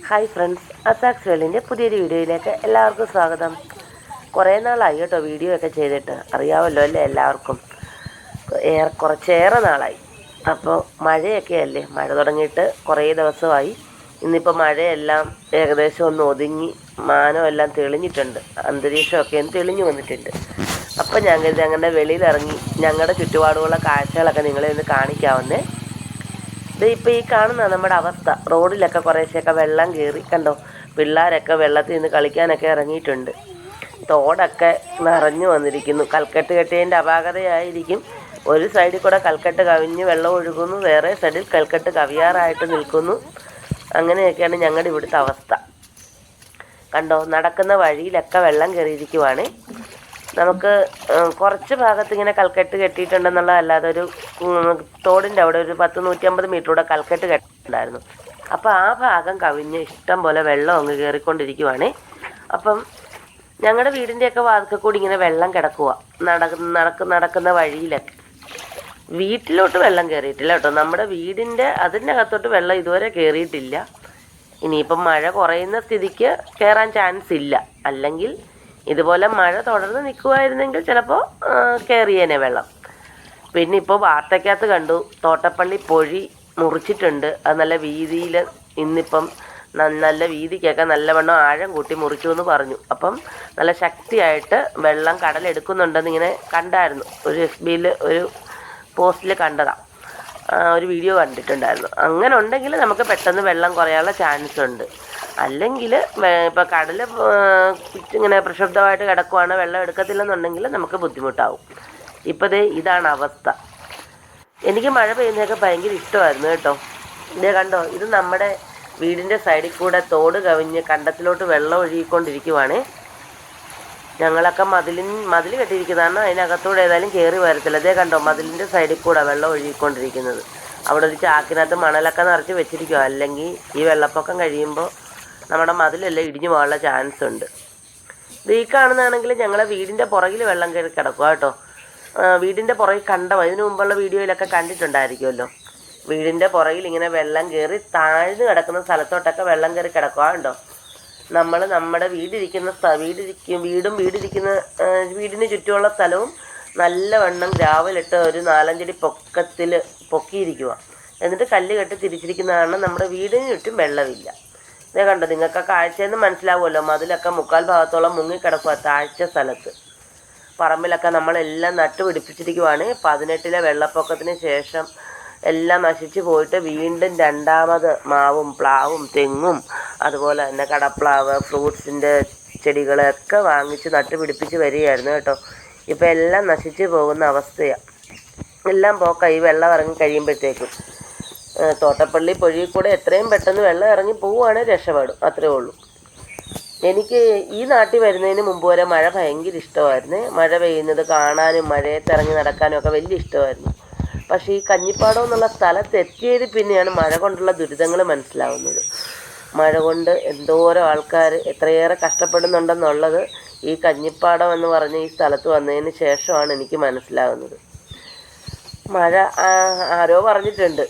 Hi friends, അസാക്സ് വേൾഡിൻ്റെ പുതിയൊരു വീഡിയോയിലേക്ക് എല്ലാവർക്കും സ്വാഗതം. കുറേ നാളായി കേട്ടോ വീഡിയോ ഒക്കെ ചെയ്തിട്ട്, അറിയാമല്ലോ അല്ലേ എല്ലാവർക്കും. കുറച്ചേറെ നാളായി. അപ്പോൾ മഴയൊക്കെ അല്ലേ, മഴ തുടങ്ങിയിട്ട് കുറേ ദിവസമായി. ഇന്നിപ്പോൾ മഴയെല്ലാം ഏകദേശം ഒന്ന് ഒതുങ്ങി, മാനമെല്ലാം തെളിഞ്ഞിട്ടുണ്ട്, അന്തരീക്ഷമൊക്കെ ഒന്ന് തെളിഞ്ഞു വന്നിട്ടുണ്ട്. അപ്പോൾ ഞാൻ കരുതി അങ്ങനെ വെളിയിലിറങ്ങി ഞങ്ങളുടെ ചുറ്റുപാടുള്ള കാഴ്ചകളൊക്കെ നിങ്ങളെ ഒന്ന് കാണിക്കാവുന്നേ. ഇത് ഇപ്പോൾ ഈ കാണുന്ന നമ്മുടെ അവസ്ഥ. റോഡിലൊക്കെ കുറേശ്ശൊക്കെ വെള്ളം കയറി, കണ്ടോ. പിള്ളേരൊക്കെ വെള്ളത്തിൽ നിന്ന് കളിക്കാനൊക്കെ ഇറങ്ങിയിട്ടുണ്ട്. തോടൊക്കെ നിറഞ്ഞു വന്നിരിക്കുന്നു. കൽക്കെട്ട് കെട്ടിയതിൻ്റെ അപാകതയായിരിക്കും. ഒരു സൈഡിൽ കൂടെ കൽക്കെട്ട് കവിഞ്ഞ് വെള്ളം ഒഴുകുന്നു, വേറെ സൈഡിൽ കൽക്കെട്ട് കവിയാറായിട്ട് നിൽക്കുന്നു. അങ്ങനെയൊക്കെയാണ് ഞങ്ങളുടെ ഇവിടുത്തെ അവസ്ഥ. കണ്ടോ, നടക്കുന്ന വഴിയിലൊക്കെ വെള്ളം കയറിയിരിക്കുവാണ്. നമുക്ക് കുറച്ച് ഭാഗത്ത് ഇങ്ങനെ കൽക്കെട്ട് കെട്ടിയിട്ടുണ്ടെന്നുള്ളതല്ലാതെ ഒരു തോടിൻ്റെ അവിടെ ഒരു 100-150 മീറ്ററൂടെ കൽക്കെട്ട് കെട്ടിയിട്ടുണ്ടായിരുന്നു. അപ്പോൾ ആ ഭാഗം കവിഞ്ഞ് ഇഷ്ടം പോലെ വെള്ളം അങ്ങ് കയറിക്കൊണ്ടിരിക്കുവാണ്. അപ്പം ഞങ്ങളുടെ വീടിൻ്റെയൊക്കെ വാതിൽക്കൽ കൂടി ഇങ്ങനെ വെള്ളം കിടക്കുക, നടക്കുന്ന വഴിയിലൊക്കെ. വീട്ടിലോട്ട് വെള്ളം കയറിയിട്ടില്ല കേട്ടോ. നമ്മുടെ വീടിൻ്റെ അതിനകത്തോട്ട് വെള്ളം ഇതുവരെ കയറിയിട്ടില്ല. ഇനിയിപ്പം മഴ കുറയുന്ന സ്ഥിതിക്ക് കയറാൻ ചാൻസ് ഇല്ല. അല്ലെങ്കിൽ ഇതുപോലെ മഴ തുടർന്ന് നിൽക്കുമായിരുന്നെങ്കിൽ ചിലപ്പോൾ കയറിയേനെ വെള്ളം. പിന്നെ ഇപ്പോൾ വാർത്തയ്ക്കകത്ത് കണ്ടു, തോട്ടപ്പള്ളി പൊഴി മുറിച്ചിട്ടുണ്ട്. അത് നല്ല വീതിയിൽ, ഇന്നിപ്പം നല്ല വീതിക്കൊക്കെ നല്ലവണ്ണം ആഴം കൂട്ടി മുറിച്ചു എന്ന് പറഞ്ഞു. അപ്പം നല്ല ശക്തിയായിട്ട് വെള്ളം കടലെടുക്കുന്നുണ്ടെന്ന് ഇങ്ങനെ കണ്ടായിരുന്നു. ഒരു FBയിൽ ഒരു പോസ്റ്റിൽ കണ്ടതാണ്, ഒരു വീഡിയോ കണ്ടിട്ടുണ്ടായിരുന്നു. അങ്ങനെ ഉണ്ടെങ്കിൽ നമുക്ക് പെട്ടെന്ന് വെള്ളം കുറയാനുള്ള ചാൻസ് ഉണ്ട്. അല്ലെങ്കിൽ ഇപ്പോൾ കടൽ ഇങ്ങനെ പ്രക്ഷുബ്ധമായിട്ട് കിടക്കുവാണ്, വെള്ളം എടുക്കത്തില്ലെന്നുണ്ടെങ്കിൽ നമുക്ക് ബുദ്ധിമുട്ടാവും. ഇപ്പോൾ ഇതാണ് അവസ്ഥ. എനിക്ക് മഴ പെയ്യുന്നതൊക്കെ ഭയങ്കര ഇഷ്ടമായിരുന്നു കേട്ടോ. ഇതേ കണ്ടോ, ഇത് നമ്മുടെ വീടിൻ്റെ സൈഡിൽ കൂടെ തോട് കവിഞ്ഞ് കണ്ടത്തിലോട്ട് വെള്ളം ഒഴുകിക്കൊണ്ടിരിക്കുവാണ്. ഞങ്ങളൊക്കെ മതിൽ കെട്ടിയിരിക്കുന്നതാണ്, അതിനകത്തൂടെ ഏതായാലും കയറി വരത്തില്ല. ഇതേ കണ്ടോ, മതിലിൻ്റെ സൈഡിൽ കൂടെ വെള്ളം ഒഴുകിക്കൊണ്ടിരിക്കുന്നത്. അവിടെ ഒരു ചാക്കിനകത്ത് മണലൊക്കെ നിറച്ച് വെച്ചിരിക്കുക. അല്ലെങ്കിൽ ഈ വെള്ളപ്പൊക്കം കഴിയുമ്പോൾ നമ്മുടെ മതിലെല്ലാം ഇടിഞ്ഞു പോകാനുള്ള ചാൻസ് ഉണ്ട്. ഇത് ഈ കാണുന്നതാണെങ്കിൽ ഞങ്ങളെ വീടിൻ്റെ പുറകിൽ വെള്ളം കയറി കിടക്കുക കേട്ടോ. വീടിൻ്റെ പുറകിൽ ഇതിനു മുമ്പുള്ള വീഡിയോയിലൊക്കെ കണ്ടിട്ടുണ്ടായിരിക്കുമല്ലോ. വീടിൻ്റെ പുറകിൽ ഇങ്ങനെ വെള്ളം കയറി താഴ്ന്നു കിടക്കുന്ന സ്ഥലത്തോട്ടൊക്കെ വെള്ളം കയറി കിടക്കുക കേട്ടോ. നമ്മൾ നമ്മുടെ വീടിന് ചുറ്റുമുള്ള സ്ഥലവും നല്ലവണ്ണം ഗ്രാവലിട്ട് ഒരു 4-5 അടി പൊക്കത്തിൽ പൊക്കിയിരിക്കുക. എന്നിട്ട് കല്ല് കെട്ടി തിരിച്ചിരിക്കുന്നതാണ്. നമ്മുടെ വീടിന് ചുറ്റും വെള്ളമില്ല. ഇതേ കണ്ടോ, നിങ്ങൾക്ക് കാഴ്ചയെന്ന് മനസ്സിലാവുമല്ലോ. മതിലൊക്കെ 3/4 ഭാഗത്തോളം മുങ്ങിക്കിടക്കുക താഴ്ച സ്ഥലത്ത്. പറമ്പിലൊക്കെ നമ്മളെല്ലാം നട്ടുപിടിപ്പിച്ചിരിക്കുവാണ്. 18-ലെ വെള്ളപ്പൊക്കത്തിന് ശേഷം എല്ലാം നശിച്ചു പോയിട്ട് വീണ്ടും രണ്ടാമത് മാവും പ്ലാവും തെങ്ങും അതുപോലെ തന്നെ കടപ്ലാവ്, ഫ്രൂട്ട്സിൻ്റെ ചെടികളൊക്കെ വാങ്ങിച്ച് നട്ടുപിടിപ്പിച്ച് വരികയായിരുന്നു കേട്ടോ. ഇപ്പോൾ എല്ലാം നശിച്ചു പോകുന്ന അവസ്ഥയാണ്. എല്ലാം പോക്കായി വെള്ളം ഇറങ്ങി കഴിയുമ്പോഴത്തേക്കും. തോട്ടപ്പള്ളി പൊഴിയിൽ കൂടെ എത്രയും പെട്ടെന്ന് വെള്ളം ഇറങ്ങി പോവുകയാണെങ്കിൽ രക്ഷപ്പെടും, അത്രേ ഉള്ളൂ. എനിക്ക് ഈ നാട്ടിൽ വരുന്നതിന് മുമ്പ് വരെ മഴ ഭയങ്കര ഇഷ്ടമായിരുന്നു. മഴ പെയ്യുന്നത് കാണാനും മഴയത്തിറങ്ങി നടക്കാനും ഒക്കെ വലിയ ഇഷ്ടമായിരുന്നു. പക്ഷേ ഈ കഞ്ഞിപ്പാടം എന്നുള്ള സ്ഥലത്ത് എത്തിയത് പിന്നെയാണ് മഴ കൊണ്ടുള്ള ദുരിതങ്ങൾ മനസ്സിലാവുന്നത്. മഴ കൊണ്ട് എന്തോരം ആൾക്കാർ എത്രയേറെ കഷ്ടപ്പെടുന്നുണ്ടെന്നുള്ളത് ഈ കഞ്ഞിപ്പാടം എന്ന് പറഞ്ഞ ഈ സ്ഥലത്ത് വന്നതിന് ശേഷമാണ് എനിക്ക് മനസ്സിലാകുന്നത്. മഴ ആരോ പറഞ്ഞിട്ടുണ്ട്,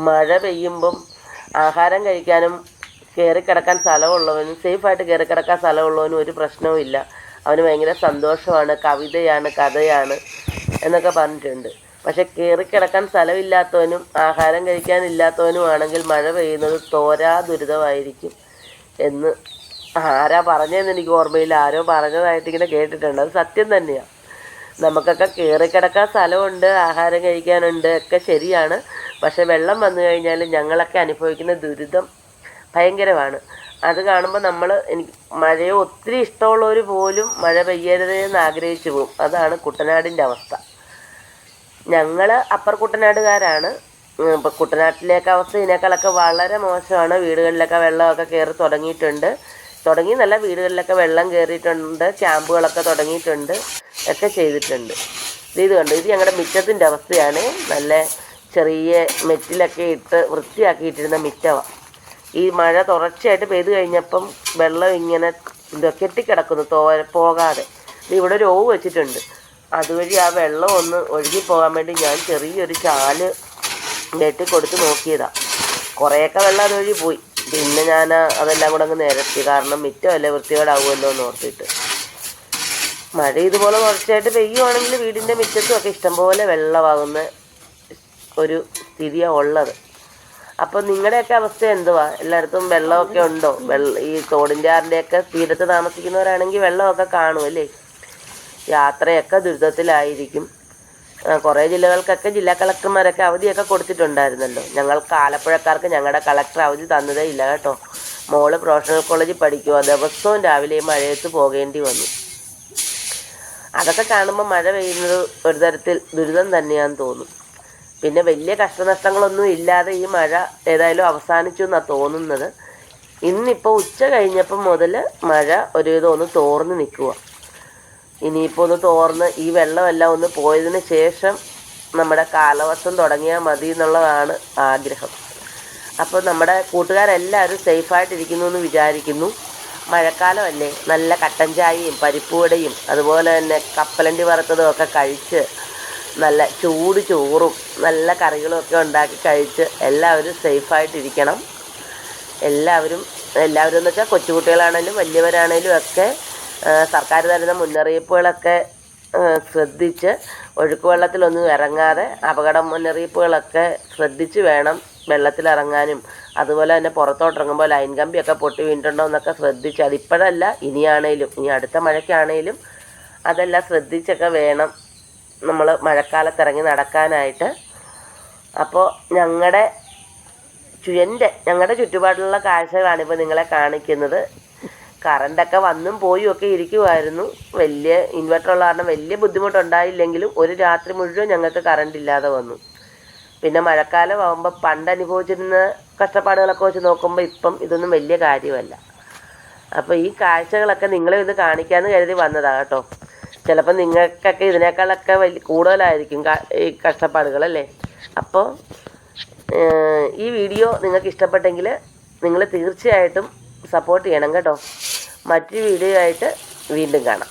മഴ പെയ്യുമ്പം ആഹാരം കഴിക്കാനും കയറിക്കിടക്കാൻ സ്ഥലമുള്ളവനും സേഫായിട്ട് കയറിക്കിടക്കാൻ സ്ഥലമുള്ളവനും ഒരു പ്രശ്നവും ഇല്ല. അവന് ഭയങ്കര സന്തോഷമാണ്, കവിതയാണ്, കഥയാണ് എന്നൊക്കെ പറഞ്ഞിട്ടുണ്ട്. പക്ഷെ കയറിക്കിടക്കാൻ സ്ഥലമില്ലാത്തവനും ആഹാരം കഴിക്കാനില്ലാത്തവനും ആണെങ്കിൽ മഴ പെയ്യുന്നത് തോരാ ദുരിതമായിരിക്കും എന്ന് ആരാ പറഞ്ഞതെന്ന് എനിക്ക് ഓർമ്മയില്ല. ആരോ പറഞ്ഞതായിട്ട് ഇങ്ങനെ കേട്ടിട്ടുണ്ട്. അത് സത്യം തന്നെയാണ്. നമുക്കൊക്കെ കയറിക്കിടക്കാൻ സ്ഥലമുണ്ട്, ആഹാരം കഴിക്കാനുണ്ട്, ഒക്കെ ശരിയാണ്. പക്ഷെ വെള്ളം വന്നു കഴിഞ്ഞാൽ ഞങ്ങളൊക്കെ അനുഭവിക്കുന്ന ദുരിതം ഭയങ്കരമാണ്. അത് കാണുമ്പോൾ എനിക്ക് മഴയെ ഒത്തിരി ഇഷ്ടമുള്ളവർ പോലും മഴ പെയ്യരുതേ എന്ന് ആഗ്രഹിച്ചു പോകും. അതാണ് കുട്ടനാടിൻ്റെ അവസ്ഥ. ഞങ്ങൾ അപ്പർ കുട്ടനാടുകാരാണ്. ഇപ്പോൾ കുട്ടനാട്ടിലേക്ക് അവസ്ഥ ഇതിനേക്കാളൊക്കെ വളരെ മോശമാണ്. വീടുകളിലൊക്കെ വെള്ളമൊക്കെ കയറി തുടങ്ങിയെന്നല്ല, വീടുകളിലൊക്കെ വെള്ളം കയറിയിട്ടുണ്ട്, ക്യാമ്പുകളൊക്കെ തുടങ്ങിയിട്ടുണ്ട്, ഒക്കെ ചെയ്തിട്ടുണ്ട്. ഇത് കണ്ടു, ഇത് ഞങ്ങളുടെ മിറ്റത്തിൻ്റെ അവസ്ഥയാണ്. നല്ല ചെറിയ മെറ്റിലൊക്കെ ഇട്ട് വൃത്തിയാക്കിയിട്ടിരുന്ന മിറ്റമാണ്. ഈ മഴ തുടർച്ചയായിട്ട് പെയ്ത് കഴിഞ്ഞപ്പം വെള്ളം ഇങ്ങനെ കെട്ടിക്കിടക്കുന്നു പോകാതെ. ഇവിടെ ഒരു ഓവ് വെച്ചിട്ടുണ്ട്. അതുവഴി ആ വെള്ളം ഒന്ന് ഒഴുകിപ്പോകാൻ വേണ്ടി ഞാൻ ചെറിയൊരു ചാല് വെട്ടി കൊടുത്ത് നോക്കിയതാണ്. കുറേയൊക്കെ വെള്ളം അതുവഴി പോയി. പിന്നെ ഞാൻ അതെല്ലാം കൂടെ അങ്ങ് നിരത്തി, കാരണം മിറ്റമല്ലേ വൃത്തികേടാവുമല്ലോ എന്ന് ഓർത്തിട്ട്. മഴ ഇതുപോലെ തുടർച്ചയായിട്ട് പെയ്യുവാണെങ്കിൽ വീടിൻ്റെ മുറ്റത്തുമൊക്കെ ഇഷ്ടംപോലെ വെള്ളമാകുന്ന ഒരു സ്ഥിതിയാണ് ഉള്ളത്. അപ്പോൾ നിങ്ങളുടെയൊക്കെ അവസ്ഥ എന്തുവാ? എല്ലായിടത്തും വെള്ളമൊക്കെ ഉണ്ടോ? ഈ തോടിൻ്റെ ആറിൻ്റെയൊക്കെ തീരത്ത് താമസിക്കുന്നവരാണെങ്കിൽ വെള്ളമൊക്കെ കാണുമല്ലേ? യാത്രയൊക്കെ ദുരിതത്തിലായിരിക്കും. കുറേ ജില്ലകൾക്കൊക്കെ ജില്ലാ കളക്ടർമാരൊക്കെ അവധിയൊക്കെ കൊടുത്തിട്ടുണ്ടായിരുന്നല്ലോ. ഞങ്ങൾക്ക് ആലപ്പുഴക്കാർക്ക് ഞങ്ങളുടെ കളക്ടർ അവധി തന്നതേ ഇല്ല കേട്ടോ. മോള് പ്രൊഫഷണൽ കോളേജിൽ പഠിക്കുക, ദിവസവും രാവിലെ മഴയത്ത് പോകേണ്ടി വന്നു. അതൊക്കെ കാണുമ്പോൾ മഴ പെയ്യുന്നത് ഒരു തരത്തിൽ ദുരിതം തന്നെയാണെന്ന് തോന്നും. പിന്നെ വലിയ കഷ്ടനഷ്ടങ്ങളൊന്നും ഇല്ലാതെ ഈ മഴ ഏതായാലും അവസാനിച്ചു എന്നാണ് തോന്നുന്നത്. ഇന്നിപ്പോൾ ഉച്ച കഴിഞ്ഞപ്പം മുതൽ മഴ ഒരുവിധം ഒന്ന് തോർന്ന് നിൽക്കുക. ഇനിയിപ്പോൾ ഒന്ന് തോർന്ന് ഈ വെള്ളമെല്ലാം ഒന്ന് പോയതിന് ശേഷം നമ്മുടെ കാലവർഷം തുടങ്ങിയാൽ മതി എന്നുള്ളതാണ് ആഗ്രഹം. അപ്പോൾ നമ്മുടെ കൂട്ടുകാരെല്ലാവരും സേഫായിട്ടിരിക്കുന്നു എന്ന് വിചാരിക്കുന്നു. മഴക്കാലമല്ലേ, നല്ല കട്ടൻ ചായയും പരിപ്പുവടയും അതുപോലെ തന്നെ കപ്പലണ്ടി വറുത്തതും ഒക്കെ കഴിച്ച് നല്ല ചൂട് ചോറും നല്ല കറികളും ഒക്കെ ഉണ്ടാക്കി കഴിച്ച് എല്ലാവരും സേഫായിട്ടിരിക്കണം. എല്ലാവരും എന്ന് വെച്ചാൽ കൊച്ചുകുട്ടികളാണേലും വലിയവരാണേലും ഒക്കെ സർക്കാർ തരുന്ന മുന്നറിയിപ്പുകളൊക്കെ ശ്രദ്ധിച്ച് ഒഴുക്ക് വെള്ളത്തിലൊന്നും ഇറങ്ങാതെ അപകട മുന്നറിയിപ്പുകളൊക്കെ ശ്രദ്ധിച്ച് വേണം വെള്ളത്തിലിറങ്ങാനും. അതുപോലെ തന്നെ പുറത്തോട്ടിറങ്ങുമ്പോൾ ലൈൻ കമ്പിയൊക്കെ പൊട്ടി വീണിട്ടുണ്ടോ എന്നൊക്കെ ശ്രദ്ധിച്ച്, അതിപ്പോഴല്ല ഇനിയാണേലും ഇനി അടുത്ത മഴയ്ക്കാണേലും അതെല്ലാം ശ്രദ്ധിച്ചൊക്കെ വേണം നമ്മൾ മഴക്കാലത്തിറങ്ങി നടക്കാനായിട്ട്. അപ്പോൾ ഞങ്ങളുടെ ചുറ്റുപാടിലുള്ള കാഴ്ചകളാണിപ്പോൾ നിങ്ങളെ കാണിക്കുന്നത്. കറണ്ടൊക്കെ വന്നും പോയും ഒക്കെ ഇരിക്കുമായിരുന്നു. വലിയ ഇൻവെർട്ടറുള്ള കാരണം വലിയ ബുദ്ധിമുട്ടുണ്ടായില്ലെങ്കിലും ഒരു രാത്രി മുഴുവൻ ഞങ്ങൾക്ക് കറണ്ട് ഇല്ലാതെ വന്നു. പിന്നെ മഴക്കാലം ആകുമ്പോൾ പണ്ട് അനുഭവിച്ചിരുന്ന കഷ്ടപ്പാടുകളൊക്കെ വെച്ച് നോക്കുമ്പോൾ ഇപ്പം ഇതൊന്നും വലിയ കാര്യമല്ല. അപ്പോൾ ഈ കാഴ്ചകളൊക്കെ നിങ്ങളെ ഇത് കാണിക്കാമെന്ന് കരുതി വന്നതാണ് കേട്ടോ. ചിലപ്പോൾ നിങ്ങൾക്കൊക്കെ ഇതിനേക്കാളൊക്കെ കൂടുതലായിരിക്കും ഈ കഷ്ടപ്പാടുകളല്ലേ. അപ്പോൾ ഈ വീഡിയോ നിങ്ങൾക്ക് ഇഷ്ടപ്പെട്ടെങ്കിൽ നിങ്ങൾ തീർച്ചയായിട്ടും സപ്പോർട്ട് ചെയ്യണം കേട്ടോ. മറ്റൊരു വീഡിയോ ആയിട്ട് വീണ്ടും കാണാം.